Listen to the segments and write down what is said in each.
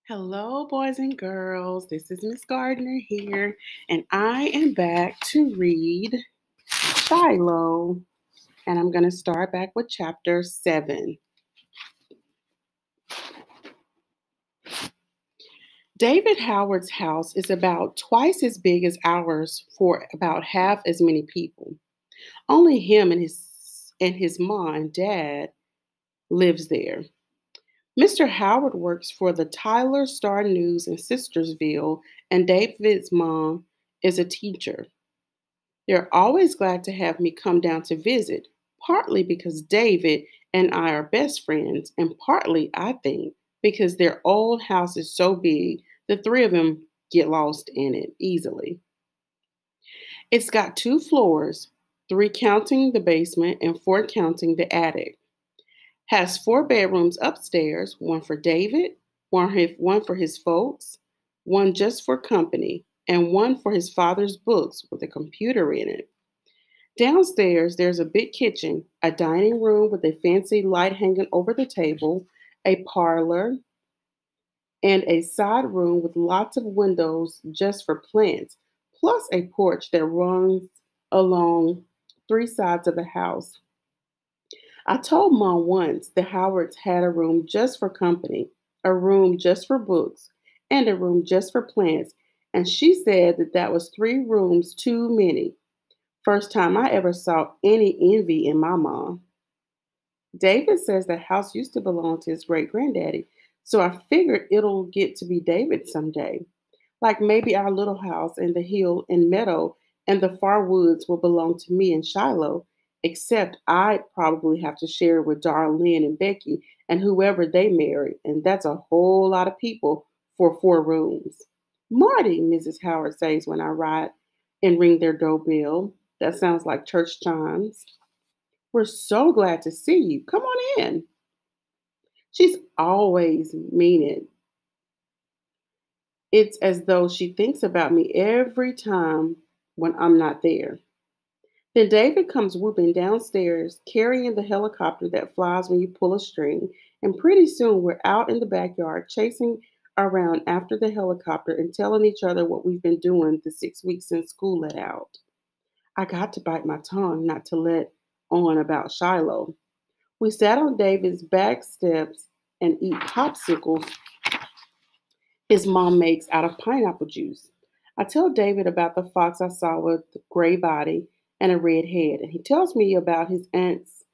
Hello, boys and girls. This is Miss Gardner here, and I am back to read Shiloh. And I'm going to start back with chapter 7. David Howard's house is about twice as big as ours for about half as many people. Only him and his mom and dad lives there. Mr. Howard works for the Tyler Star News in Sistersville, and David's mom is a teacher. They're always glad to have me come down to visit, partly because David and I are best friends, and partly, I think, because their old house is so big, the three of them get lost in it easily. It's got 2 floors, three counting the basement and four counting the attic. Has 4 bedrooms upstairs, one for David, one for his folks, one just for company, and one for his father's books with a computer in it. Downstairs, there's a big kitchen, a dining room with a fancy light hanging over the table, a parlor, and a side room with lots of windows just for plants, plus a porch that runs along 3 sides of the house. I told Mom once the Howards had a room just for company, a room just for books, and a room just for plants, and she said that was 3 rooms too many. First time I ever saw any envy in my mom. David says the house used to belong to his great granddaddy, so I figured it'll get to be David someday. Like maybe our little house in the hill and meadow and the far woods will belong to me and Shiloh, except I'd probably have to share it with Darlene and Becky and whoever they marry, and that's a whole lot of people for 4 rooms. Marty, Mrs. Howard says when I ride and ring their doorbell. That sounds like church chimes. We're so glad to see you. Come on in. She's always mean it. It's as though she thinks about me every time when I'm not there. Then David comes whooping downstairs, carrying the helicopter that flies when you pull a string, and pretty soon we're out in the backyard chasing around after the helicopter and telling each other what we've been doing the 6 weeks since school let out. I got to bite my tongue not to let on about Shiloh. We sat on David's back steps and eat popsicles his mom makes out of pineapple juice. I tell David about the fox I saw with the gray body and a red head, and he tells me about his aunt's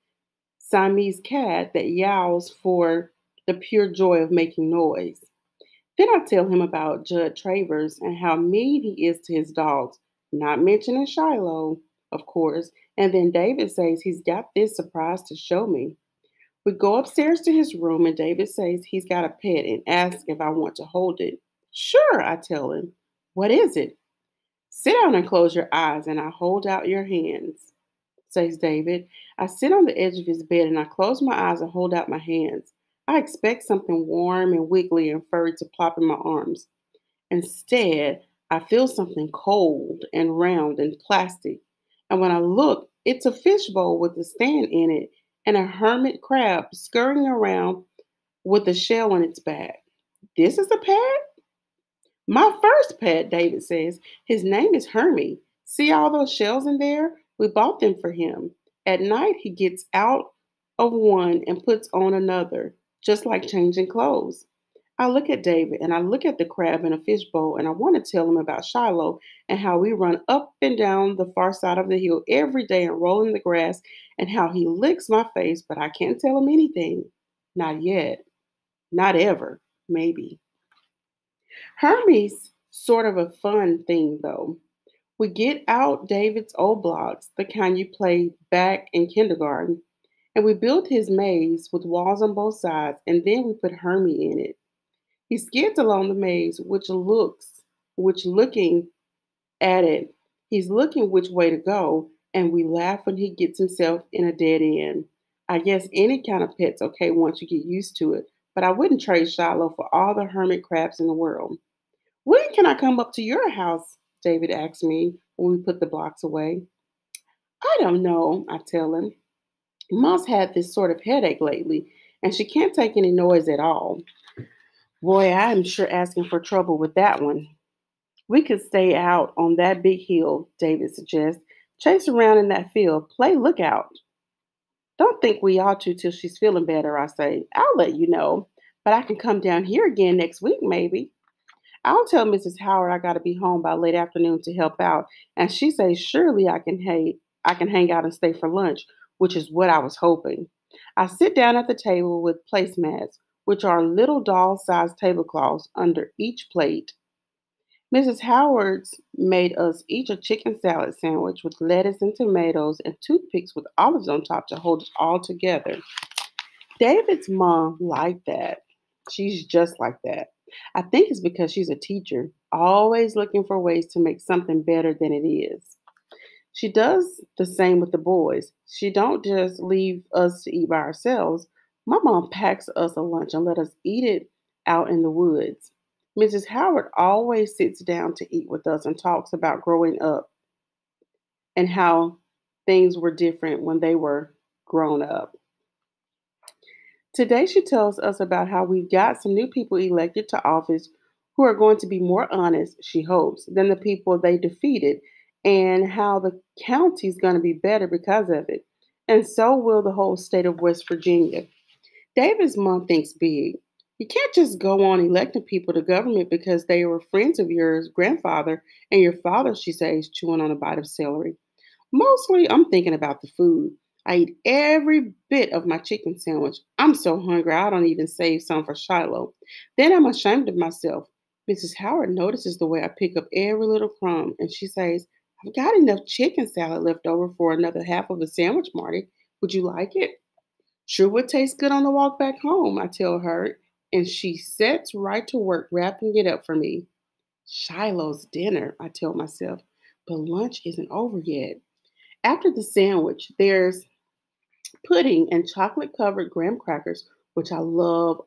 Siamese cat that yowls for the pure joy of making noise. Then I tell him about Judd Travers and how mean he is to his dogs, not mentioning Shiloh, of course. And then David says he's got this surprise to show me. We go upstairs to his room, and David says he's got a pet and asks if I want to hold it. Sure, I tell him. What is it? Sit down and close your eyes, and I hold out your hands, says David. I sit on the edge of his bed and I close my eyes and hold out my hands. I expect something warm and wiggly and furry to plop in my arms. Instead, I feel something cold and round and plastic. And when I look, it's a fishbowl with a stand in it and a hermit crab scurrying around with a shell on its back. This is a pet? My first pet, David says. His name is Hermie. See all those shells in there? We bought them for him. At night, he gets out of one and puts on another, just like changing clothes. I look at David and I look at the crab in a fishbowl and I want to tell him about Shiloh and how we run up and down the far side of the hill every day and roll in the grass and how he licks my face, but I can't tell him anything. Not yet. Not ever. Maybe. Hermes sort of a fun thing though. We get out David's old blocks, the kind you played back in kindergarten, and we built his maze with walls on both sides, and then we put Hermie in it. He skids along the maze, which looking at it, he's looking which way to go, and we laugh when he gets himself in a dead end. I guess any kind of pet's okay once you get used to it, but I wouldn't trade Shiloh for all the hermit crabs in the world. When can I come up to your house? David asks me when we put the blocks away. I don't know, I tell him. Mom's had this sort of headache lately, and she can't take any noise at all. Boy, I am sure asking for trouble with that one. We could stay out on that big hill, David suggests. Chase around in that field, play lookout. Don't think we ought to till she's feeling better, I say. I'll let you know. But I can come down here again next week, maybe. I'll tell Mrs. Howard I gotta be home by late afternoon to help out. And she says surely I can hang out and stay for lunch, which is what I was hoping. I sit down at the table with placemats, which are little doll-sized tablecloths under each plate. Mrs. Howard's made us each a chicken salad sandwich with lettuce and tomatoes and toothpicks with olives on top to hold it all together. David's mom liked that. She's just like that. I think it's because she's a teacher, always looking for ways to make something better than it is. She does the same with the boys. She don't just leave us to eat by ourselves. My mom packs us a lunch and let us eat it out in the woods. Mrs. Howard always sits down to eat with us and talks about growing up and how things were different when they were grown up. Today, she tells us about how we've got some new people elected to office who are going to be more honest, she hopes, than the people they defeated, and how the county's going to be better because of it. And so will the whole state of West Virginia. David's mom thinks big. You can't just go on electing people to government because they were friends of yours grandfather and your father, she says, chewing on a bite of celery. Mostly, I'm thinking about the food. I eat every bit of my chicken sandwich. I'm so hungry, I don't even save some for Shiloh. Then I'm ashamed of myself. Mrs. Howard notices the way I pick up every little crumb, and she says, I've got enough chicken salad left over for another half of a sandwich, Marty. Would you like it? Sure would taste good on the walk back home, I tell her, and she sets right to work wrapping it up for me. Shiloh's dinner, I tell myself, but lunch isn't over yet. After the sandwich, there's pudding and chocolate covered graham crackers, which I love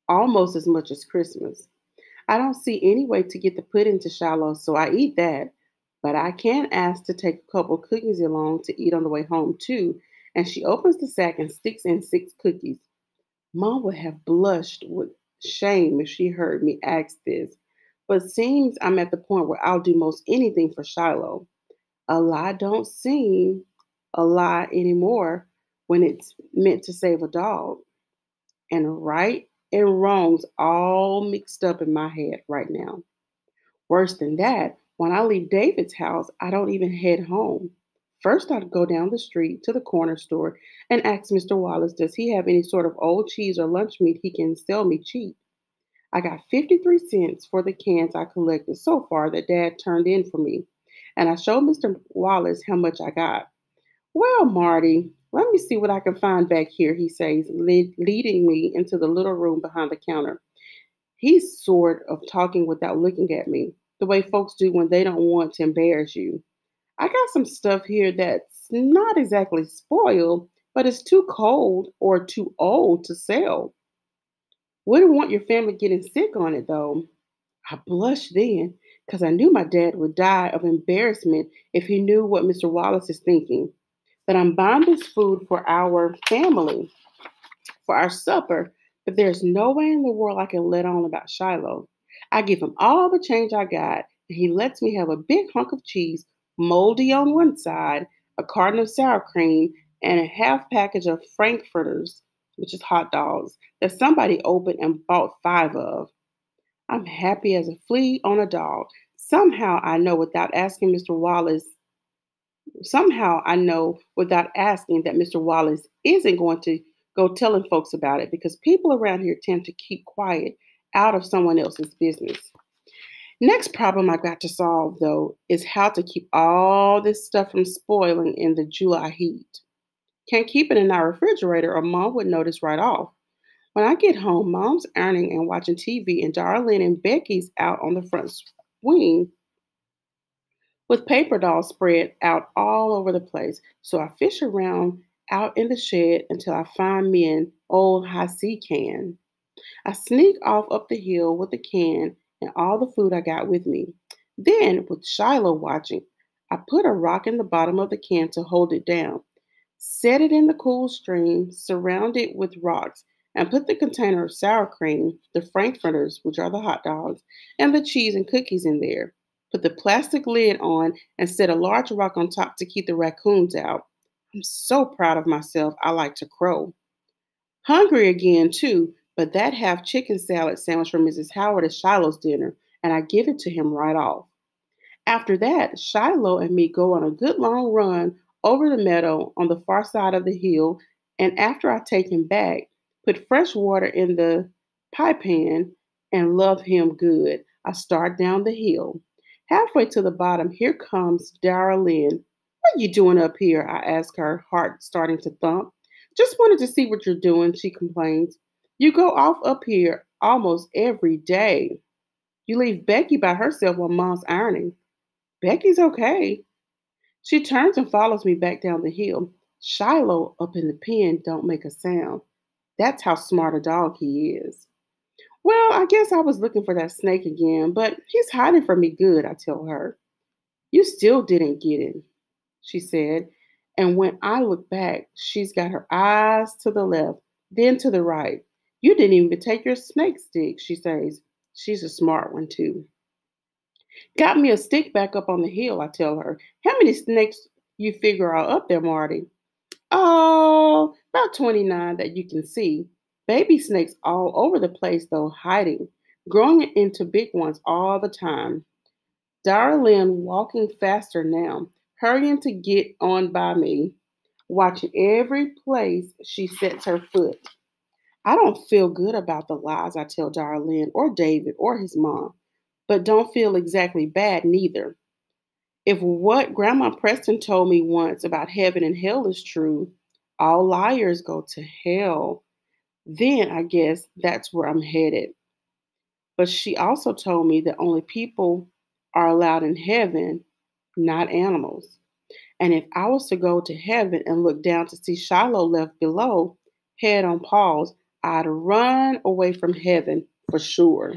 almost as much as Christmas. I don't see any way to get the pudding to Shiloh, so I eat that. But I can ask to take a couple cookies along to eat on the way home, too. And she opens the sack and sticks in 6 cookies. Mom would have blushed with shame if she heard me ask this. But it seems I'm at the point where I'll do most anything for Shiloh. A lie don't seem a lie anymore when it's meant to save a dog. And right and wrong's all mixed up in my head right now. Worse than that, when I leave David's house, I don't even head home. First, I'd go down the street to the corner store and ask Mr. Wallace, does he have any sort of old cheese or lunch meat he can sell me cheap? I got 53 cents for the cans I collected so far that Dad turned in for me. And I showed Mr. Wallace how much I got. Well, Marty, let me see what I can find back here, he says, leading me into the little room behind the counter. He's sort of talking without looking at me, the way folks do when they don't want to embarrass you. I got some stuff here that's not exactly spoiled, but it's too cold or too old to sell. Wouldn't want your family getting sick on it, though. I blushed then because I knew my dad would die of embarrassment if he knew what Mr. Wallace is thinking. That I'm buying this food for our family, for our supper, but there's no way in the world I can let on about Shiloh. I give him all the change I got, and he lets me have a big hunk of cheese, moldy on one side, a carton of sour cream, and a half package of frankfurters, which is hot dogs, that somebody opened and bought 5 of. I'm happy as a flea on a dog. Somehow I know without asking Mr. Wallace Somehow I know without asking that Mr. Wallace isn't going to go telling folks about it because people around here tend to keep quiet out of someone else's business. Next problem I've got to solve, though, is how to keep all this stuff from spoiling in the July heat. Can't keep it in our refrigerator or Mom would notice right off. When I get home, Mom's ironing and watching TV, and Darlene and Becky's out on the front swing with paper dolls spread out all over the place. So I fish around out in the shed until I find me an old high C can. I sneak off up the hill with the can and all the food I got with me. Then, with Shiloh watching, I put a rock in the bottom of the can to hold it down. Set it in the cool stream, surround it with rocks, and put the container of sour cream, the frankfurters, which are the hot dogs, and the cheese and cookies in there. Put the plastic lid on and set a large rock on top to keep the raccoons out. I'm so proud of myself, I like to crow. Hungry again, too, but that half chicken salad sandwich from Mrs. Howard is Shiloh's dinner, and I give it to him right off. After that, Shiloh and me go on a good long run over the meadow on the far side of the hill, and after I take him back, put fresh water in the pie pan and love him good, I start down the hill. Halfway to the bottom, here comes Dara Lynn. What are you doing up here? I ask her, heart starting to thump. Just wanted to see what you're doing, she complains. You go off up here almost every day. You leave Becky by herself while Mom's ironing. Becky's okay. She turns and follows me back down the hill. Shiloh up in the pen don't make a sound. That's how smart a dog he is. Well, I guess I was looking for that snake again, but he's hiding from me good, I tell her. You still didn't get it, she said. And when I look back, she's got her eyes to the left, then to the right. You didn't even take your snake stick, she says. She's a smart one, too. Got me a stick back up on the hill, I tell her. How many snakes you figure are up there, Marty? Oh, about 29 that you can see. Baby snakes all over the place, though, hiding, growing into big ones all the time. Darlene walking faster now, hurrying to get on by me, watching every place she sets her foot. I don't feel good about the lies I tell Darlene or David or his mom, but don't feel exactly bad neither. If what Grandma Preston told me once about heaven and hell is true, all liars go to hell, then I guess that's where I'm headed. But she also told me that only people are allowed in heaven, not animals. And if I was to go to heaven and look down to see Shiloh left below, head on paws, I'd run away from heaven for sure.